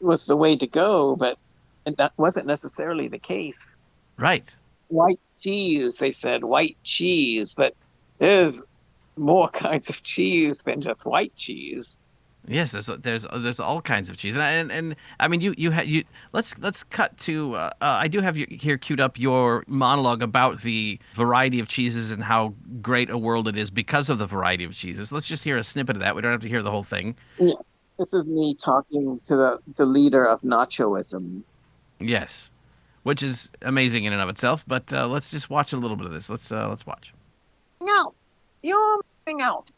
was the way to go, but that wasn't necessarily the case. Right. White cheese, they said, white cheese, but there's more kinds of cheese than just white cheese. Yes, there's all kinds of cheese, and I mean you let's cut to I do have here queued up your monologue about the variety of cheeses and how great a world it is because of the variety of cheeses. Let's just hear a snippet of that. We don't have to hear the whole thing. Yes, this is me talking to the leader of nachoism. Yes, which is amazing in and of itself. But let's just watch a little bit of this. Let's watch. No, you're missing out,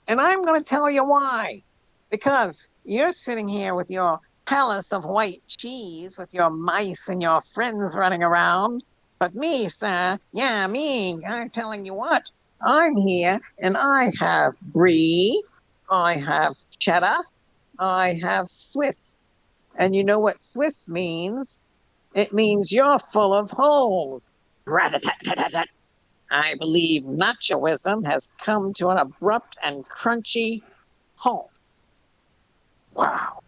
and I'm going to tell you why. Because you're sitting here with your palace of white cheese, with your mice and your friends running around. But me, sir, yeah, me, I'm telling you what, I'm here and I have brie, I have cheddar, I have Swiss. And you know what Swiss means? It means you're full of holes. Rat-a-tat-tat-tat-tat. I believe nachoism has come to an abrupt and crunchy halt. Wow.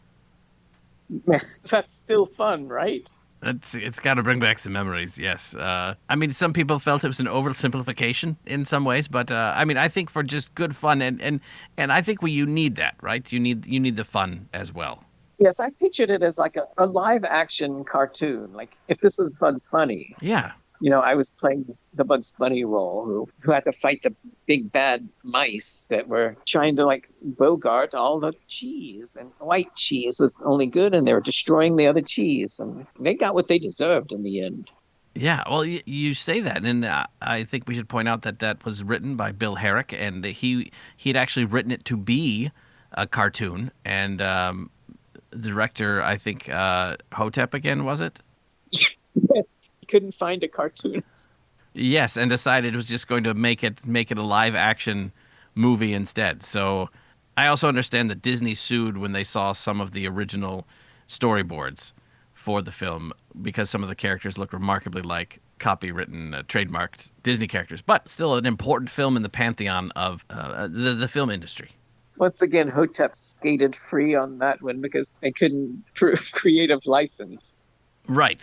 That's still fun, right? It's got to bring back some memories. Yes. I mean, some people felt it was an oversimplification in some ways, but I mean, I think for just good fun and I think you need that, right? You need the fun as well. Yes, I pictured it as like a live action cartoon. Like if this was Bugs Bunny. Yeah. You know, I was playing the Bugs Bunny role who had to fight the big bad mice that were trying to like bogart all the cheese, and white cheese was only good and they were destroying the other cheese, and they got what they deserved in the end. Yeah, well, you say that, and I think we should point out that that was written by Bill Herrick, and he had actually written it to be a cartoon, and the director, I think, Hotep again, was it? Yes, he couldn't find a cartoonist. Yes, and decided it was just going to make it a live action movie instead. So I also understand that Disney sued when they saw some of the original storyboards for the film because some of the characters look remarkably like copywritten, trademarked Disney characters, but still an important film in the pantheon of the film industry. Once again, Hotep skated free on that one because they couldn't prove creative license. Right.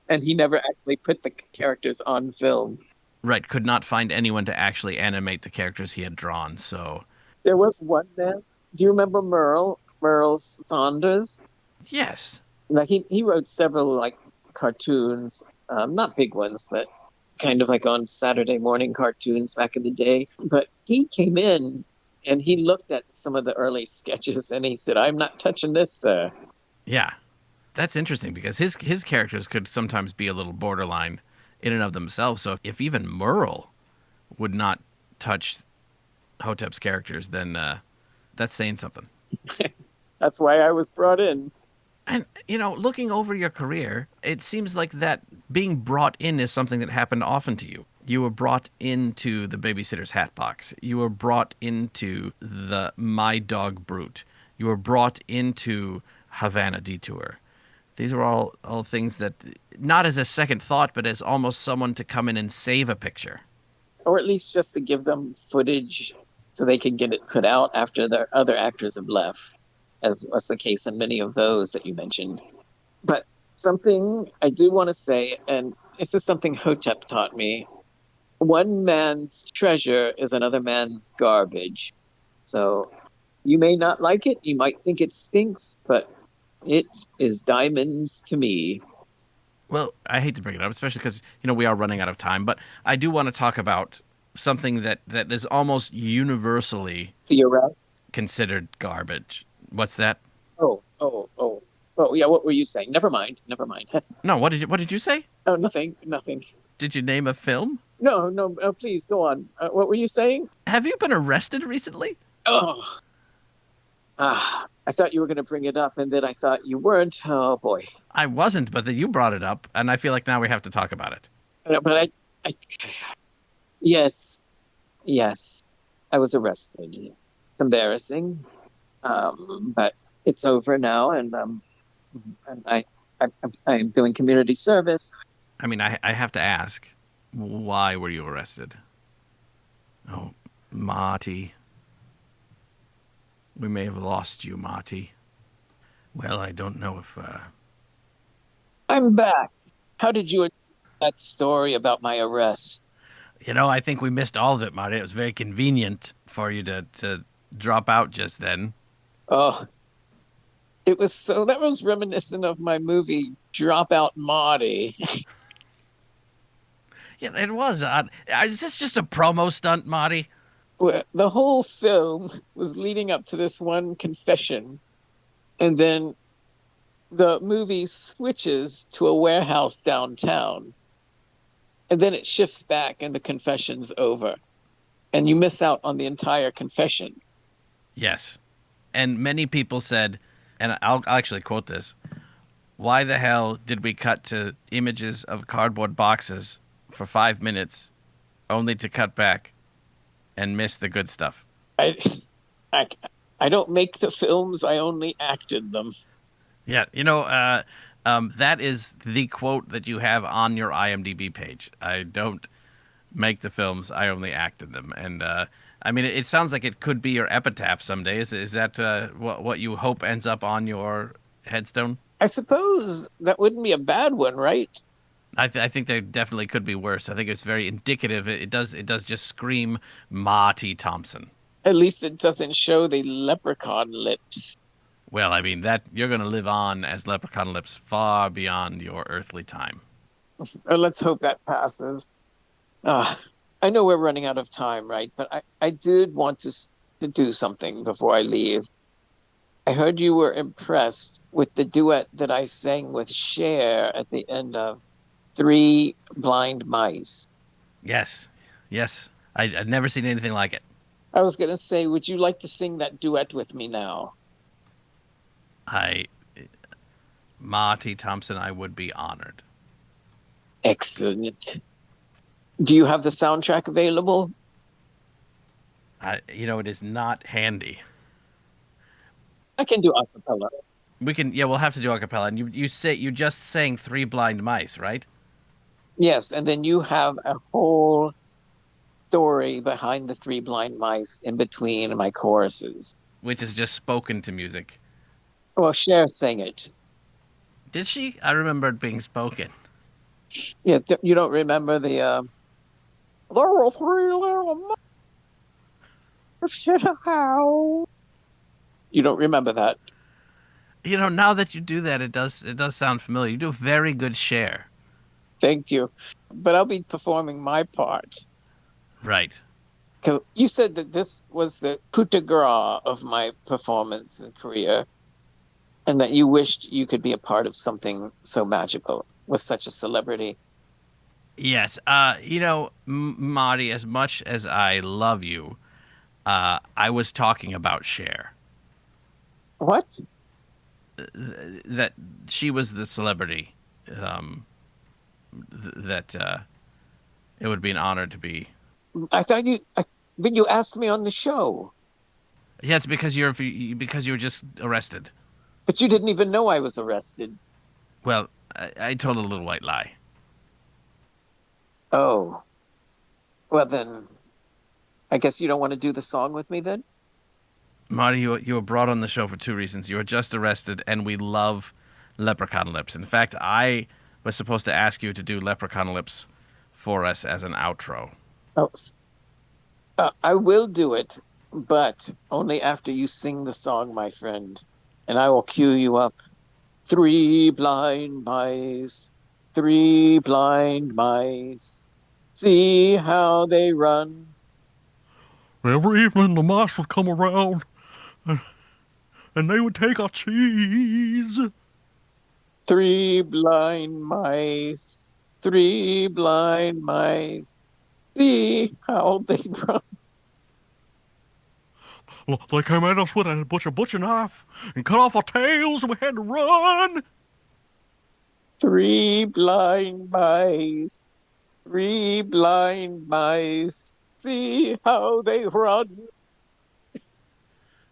And he never actually put the characters on film. Right. Could not find anyone to actually animate the characters he had drawn. So there was one man. Do you remember Merle Saunders? Yes. Like he wrote several like cartoons, not big ones, but kind of like on Saturday morning cartoons back in the day. But he came in and he looked at some of the early sketches and he said, "I'm not touching this, sir." Yeah. That's interesting because his characters could sometimes be a little borderline in and of themselves. So if even Merle would not touch Hotep's characters, then that's saying something. That's why I was brought in. And, looking over your career, it seems like that being brought in is something that happened often to you. You were brought into the Babysitter's Hat Box. You were brought into the My Dog Brute. You were brought into Havana Detour. These are all things that, not as a second thought, but as almost someone to come in and save a picture. Or at least just to give them footage so they can get it put out after the other actors have left, as was the case in many of those that you mentioned. But something I do want to say, and this is something Hotep taught me: one man's treasure is another man's garbage. So you may not like it, you might think it stinks, but it is diamonds to me. Well, I hate to bring it up, especially because, we are running out of time, but I do want to talk about something that is almost universally The arrest. considered garbage. What's that? Oh, yeah, what were you saying? Never mind. No, what did you say? Oh, nothing. Did you name a film? No, please go on. What were you saying? Have you been arrested recently? Oh, I thought you were going to bring it up, and then I thought you weren't. Oh boy. I wasn't, but then you brought it up, and I feel like now we have to talk about it. But yes, yes, I was arrested. It's embarrassing, but it's over now, and I am doing community service. I mean, I have to ask, why were you arrested? Oh, Marty. We may have lost you, Marty. Well, I don't know if... I'm back. How did you that story about my arrest? I think we missed all of it, Marty. It was very convenient for you to drop out just then. Oh, that was reminiscent of my movie Dropout Marty. Yeah, it was. Is this just a promo stunt, Marty? Where the whole film was leading up to this one confession, and then the movie switches to a warehouse downtown, and then it shifts back and the confession's over, and you miss out on the entire confession. Yes. And many people said, and I'll actually quote this, why the hell did we cut to images of cardboard boxes for 5 minutes only to cut back and miss the good stuff? I, I don't make the films, I only acted them. Yeah, that is the quote that you have on your IMDb page. I don't make the films, I only act in them. And I mean, it sounds like it could be your epitaph someday. Is that what you hope ends up on your headstone? I suppose that wouldn't be a bad one, right? I think there definitely could be worse. I think it's very indicative. It does just scream Marty Thompson. At least it doesn't show the leprechaun lips. Well, I mean, that you're going to live on as Leprechaun Lips far beyond your earthly time. Let's hope that passes. I know we're running out of time, right? But I did want to do something before I leave. I heard you were impressed with the duet that I sang with Cher at the end of Three Blind Mice. Yes. I'd never seen anything like it. I was going to say, would you like to sing that duet with me now? Marty Thompson, I would be honored. Excellent. Do you have the soundtrack available? It is not handy. I can do a cappella. We'll have to do a cappella. And you just sang Three Blind Mice, right? Yes, and then you have a whole story behind the Three Blind Mice in between my choruses. Which is just spoken to music. Well, Cher sang it. Did she? I remember it being spoken. Yeah, you don't remember the there were three little mice in a house. You don't remember that? Now that you do that, it does sound familiar. You do a very good Cher. Thank you. But I'll be performing my part. Right. Because you said that this was the coup de grace of my performance and career, and that you wished you could be a part of something so magical with such a celebrity. Yes. Marty, as much as I love you, I was talking about Cher. What? That she was the celebrity. Um, that it would be an honor to be. I thought but you asked me on the show, Yes, because you were just arrested. but you didn't even know I was arrested. Well, I told a little white lie. Oh, well then, I guess you don't want to do the song with me then? Marty, you were brought on the show for two reasons. You were just arrested, and we love Leprechaun Lips. In fact, I was supposed to ask you to do Leprechaun Lips for us as an outro. Oh, I will do it, but only after you sing the song, my friend. And I will cue you up. Three blind mice, three blind mice. See how they run. Every evening, the mice would come around, and they would take our cheese. Three blind mice, three blind mice. See how they run. They came at us with a butcher knife and cut off our tails, and we had to run. Three blind mice, three blind mice. See how they run.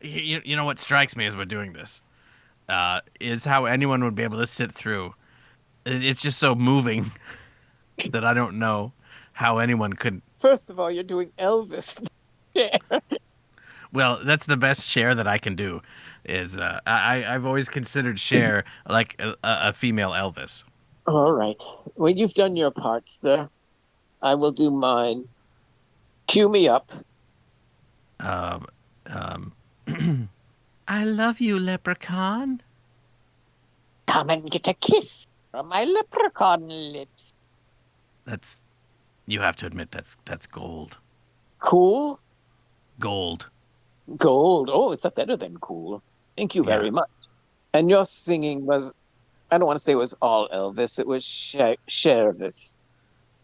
You know what strikes me as we're doing this is how anyone would be able to sit through. It's just so moving that I don't know how anyone could. First of all, you're doing Elvis. Well, that's the best share that I can do. Is I've always considered Cher like a female Elvis. All right. Well, you've done your part, sir. I will do mine. Cue me up. Um, um, I love you, Leprechaun. Come and get a kiss from my leprechaun lips. That's you have to admit that's gold. Cool? Gold. Gold. Oh, it's a better than cool. Thank you Yeah. very much. And your singing was, I don't want to say it was all Elvis, it was Chervis.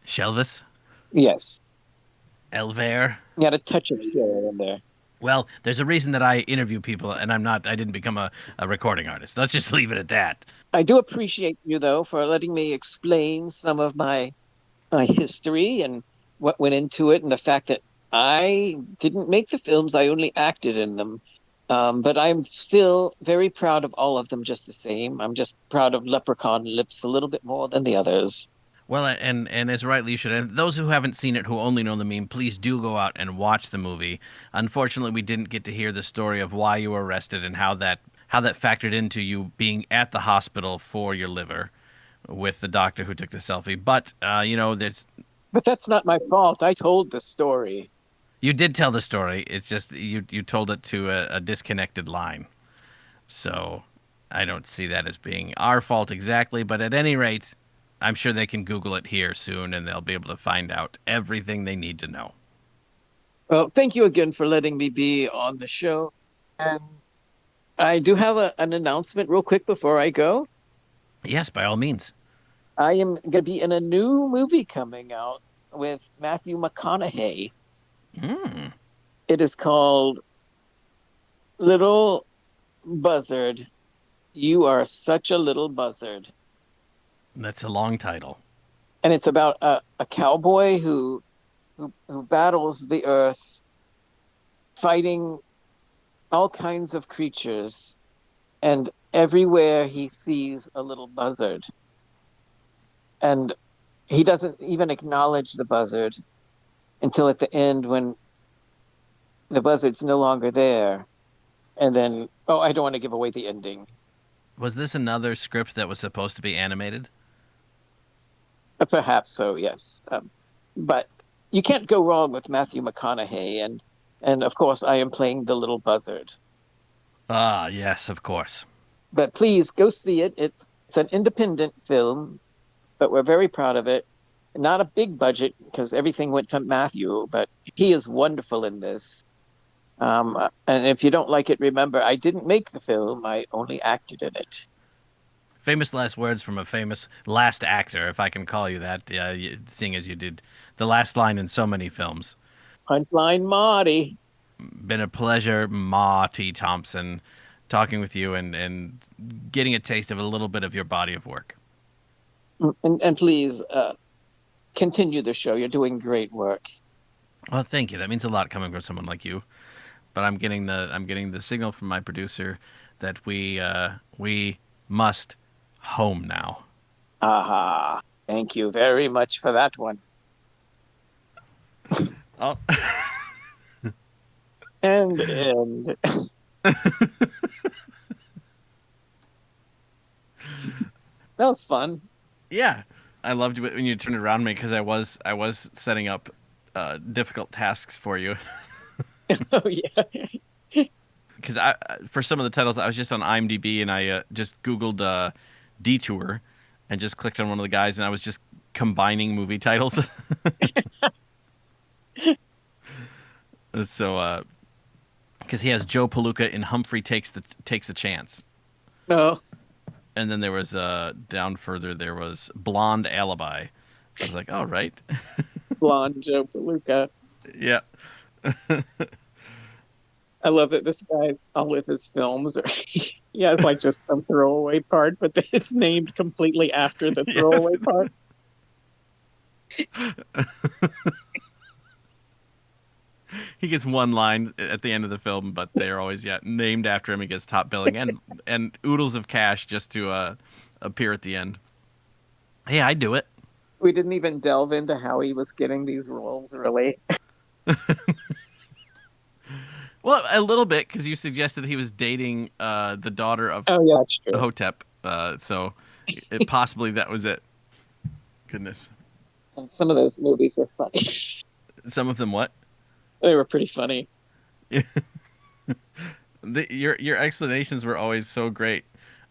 Shelvis. Yes. Elver. You had a touch of Cher in there. Well, there's a reason that I interview people, and I didn't become a recording artist. Let's just leave it at that. I do appreciate you, though, for letting me explain some of my history and what went into it, and the fact that I didn't make the films, I only acted in them. But I'm still very proud of all of them just the same. I'm just proud of Leprechaun Lips a little bit more than the others. Well, and as rightly you should. And those who haven't seen it, who only know the meme, please do go out and watch the movie. Unfortunately, we didn't get to hear the story of why you were arrested and how that factored into you being at the hospital for your liver with the doctor who took the selfie. But there's But that's not my fault. I told the story. you did tell the story. It's just you told it to a disconnected line. So I don't see that as being our fault exactly. But at any rate, I'm sure they can Google it here soon, and they'll be able to find out everything they need to know. Well, thank you again for letting me be on the show. And I do have an announcement real quick before I go. Yes, by all means. I am going to be in a new movie coming out with Matthew McConaughey. Hmm. It is called Little Buzzard. You are such a little buzzard. That's a long title. And it's about a cowboy who battles the earth, fighting all kinds of creatures. And everywhere he sees a little buzzard. And he doesn't even acknowledge the buzzard until at the end when the buzzard's no longer there. And then, oh, I don't want to give away the ending. Was this another script that was supposed to be animated? Perhaps so, yes. But you can't go wrong with Matthew McConaughey, and of course, I am playing the little buzzard. Ah, yes, of course. But please go see it. It's an independent film, but we're very proud of it. Not a big budget because everything went to Matthew, but he is wonderful in this. And if you don't like it, remember I didn't make the film; I only acted in it. Famous last words from a famous last actor, if I can call you that, seeing as you did the last line in so many films. Punchline Marty. Been a pleasure, Marty Thompson, talking with you and getting a taste of a little bit of your body of work. And please continue the show. You're doing great work. Well, thank you. That means a lot coming from someone like you. But I'm getting the signal from my producer that we must home now. Aha. Thank you very much for that one. Oh, And that was fun. yeah. I loved it when you turned it around me because I was setting up difficult tasks for you. Oh yeah. Because I for some of the titles I was just on IMDb and I just Googled Detour and just clicked on one of the guys and I was just combining movie titles. So because he has Joe Palooka in Humphrey takes a chance, No. and then there was down further there was Blonde Alibi. I was like, all right, Blonde Joe Palooka. yeah, I love that this guy's all of his films are he has like just some throwaway part, but it's named completely after the yes, throwaway part. he gets one line at the end of the film, but they're always named after him. He gets top billing and oodles of cash just to appear at the end. Hey, I do it. We didn't even delve into how he was getting these roles, really. Well, a little bit because you suggested he was dating the daughter of Oh yeah, that's true. Hotep, so possibly that was it. Goodness, And some of those movies were funny. some of them what? They were pretty funny. Your explanations were always so great.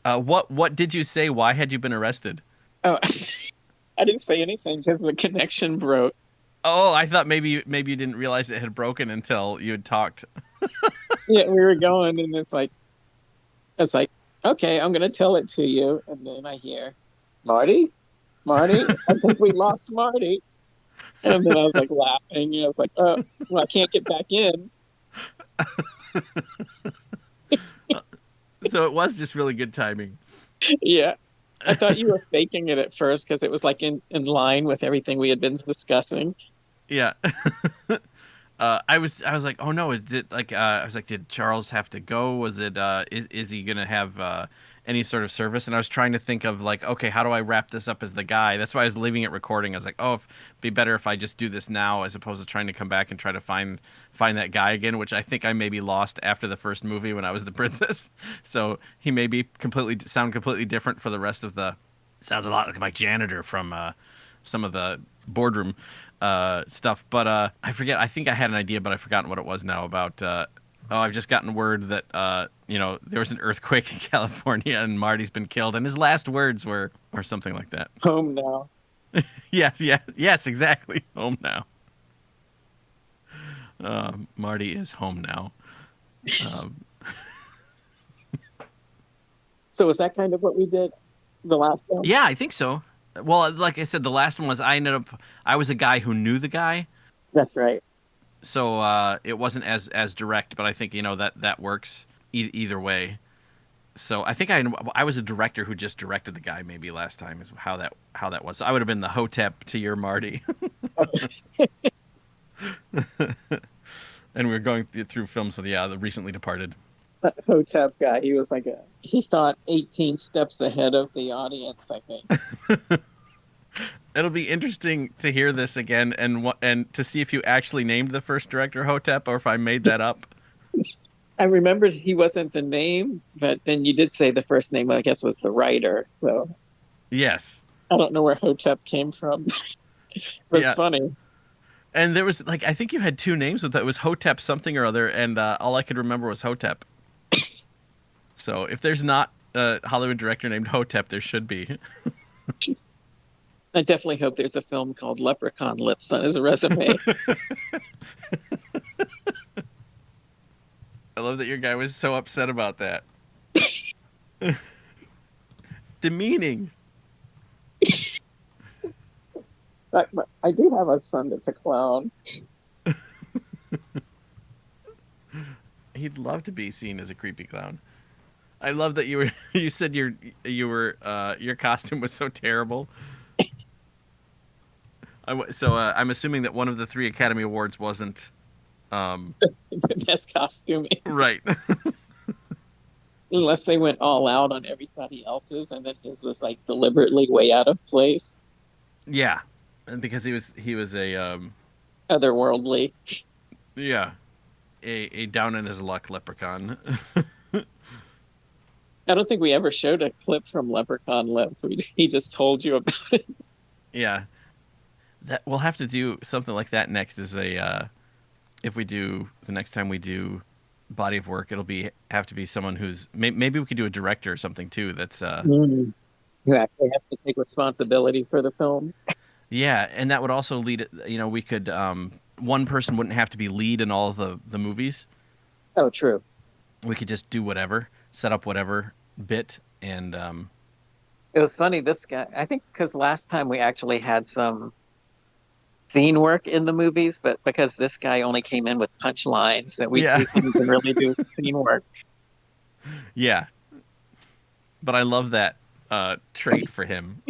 What did you say? Why had you been arrested? Oh, I didn't say anything because the connection broke. Oh, I thought maybe you didn't realize it had broken until you had talked. Yeah, we were going, and it's like, okay, I'm gonna tell it to you, and then I hear, Marty, Marty, I think we lost Marty, and then I was like laughing. You know, I was like, oh, well, I can't get back in. So it was just really good timing. Yeah, I thought you were faking it at first because it was like in line with everything we had been discussing. Yeah. I was like, oh no, I was like, did Charles have to go? Was it is he gonna have any sort of service? And I was trying to think of like, okay, how do I wrap this up as the guy? That's why I was leaving it recording. I was like, oh, it'd be better if I just do this now as opposed to trying to come back and try to find that guy again, which I think I maybe lost after the first movie when I was the princess. So he may be completely different for the rest of the. Sounds a lot like my janitor from some of the boardroom stuff. But I forget. I think I had an idea, but I've forgotten what it was now about. I've just gotten word that there was an earthquake in California and Marty's been killed, and his last words were or something like that. Home now. Yes, exactly. Home now. Marty is home now. Um, So was that kind of what we did the last one? yeah, I think so. Well, like I said, the last one was I was a guy who knew the guy, That's right. so it wasn't as direct, but I think that works either way. So I think I was a director who just directed the guy maybe last time is how that was. So I would have been the Hotep to your Marty, and we were going through films with the recently departed. That Hotep guy, he thought 18 steps ahead of the audience, I think. It'll be interesting to hear this again and to see if you actually named the first director Hotep or if I made that up. I remembered he wasn't the name, but then you did say the first name, I guess, was the writer. So Yes. I don't know where Hotep came from, but it's Yeah. funny. And there was I think you had two names with that. It was Hotep something or other, and all I could remember was Hotep. So if there's not a Hollywood director named Hotep, there should be. I definitely hope there's a film called Leprechaun Lips on his resume. I love that your guy was so upset about that. demeaning. But I do have a son that's a clown. He'd love to be seen as a creepy clown. I love that you said your costume was so terrible. So I'm assuming that one of the 3 Academy Awards wasn't The best costuming. right. Unless they went all out on everybody else's, and then his was like deliberately way out of place, Yeah, and because he was a otherworldly. yeah, a down in his luck leprechaun. I don't think we ever showed a clip from Leprechaun Lips. He just told you about it. Yeah, that we'll have to do something like that next. Is a if we do the next time we do body of work, it'll have to be someone who's maybe we could do a director or something too. That's Who actually has to take responsibility for the films. yeah, and that would also lead. We could one person wouldn't have to be lead in all of the movies. Oh, true. We could just do whatever, set up whatever bit, and It was funny. This guy, I think, because last time we actually had some scene work in the movies, but because this guy only came in with punchlines, that we Yeah. couldn't even really do scene work. yeah. But I love that trait for him.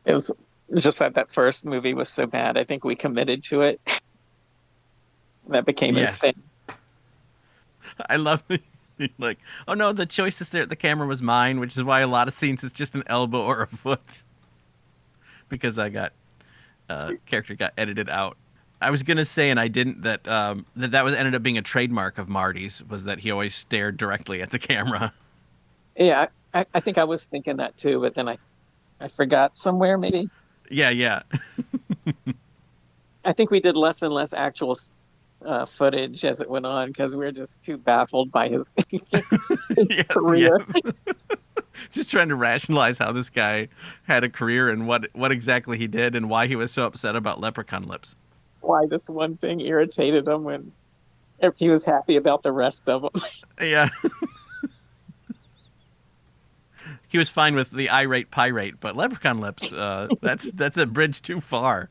It was just that first movie was so bad. I think we committed to it. That became his Yes. thing. I love like, oh no, the choice to stare at the camera was mine, which is why a lot of scenes it's just an elbow or a foot. Because character got edited out. I was gonna say, and I didn't, that that was ended up being a trademark of Marty's, was that he always stared directly at the camera. Yeah, I think I was thinking that too, but then I forgot somewhere maybe. Yeah. I think we did less and less actual footage as it went on because we were just too baffled by his Yes, career. yes. Just trying to rationalize how this guy had a career and what exactly he did and why he was so upset about Leprechaun Lips. Why this one thing irritated him when he was happy about the rest of them. Yeah. He was fine with the irate pirate, but Leprechaun Lips, that's a bridge too far.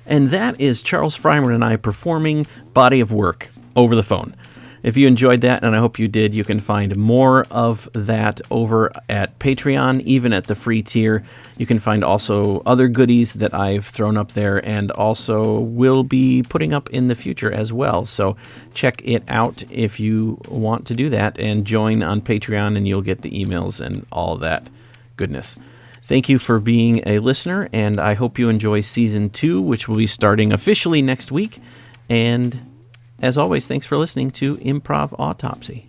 And that is Charles Frymer and I performing Body of Work over the phone. If you enjoyed that, and I hope you did, you can find more of that over at Patreon, even at the free tier. You can find also other goodies that I've thrown up there and also will be putting up in the future as well. So check it out if you want to do that and join on Patreon, and you'll get the emails and all that goodness. Thank you for being a listener, and I hope you enjoy Season 2, which will be starting officially next week. And as always, thanks for listening to Improv Autopsy.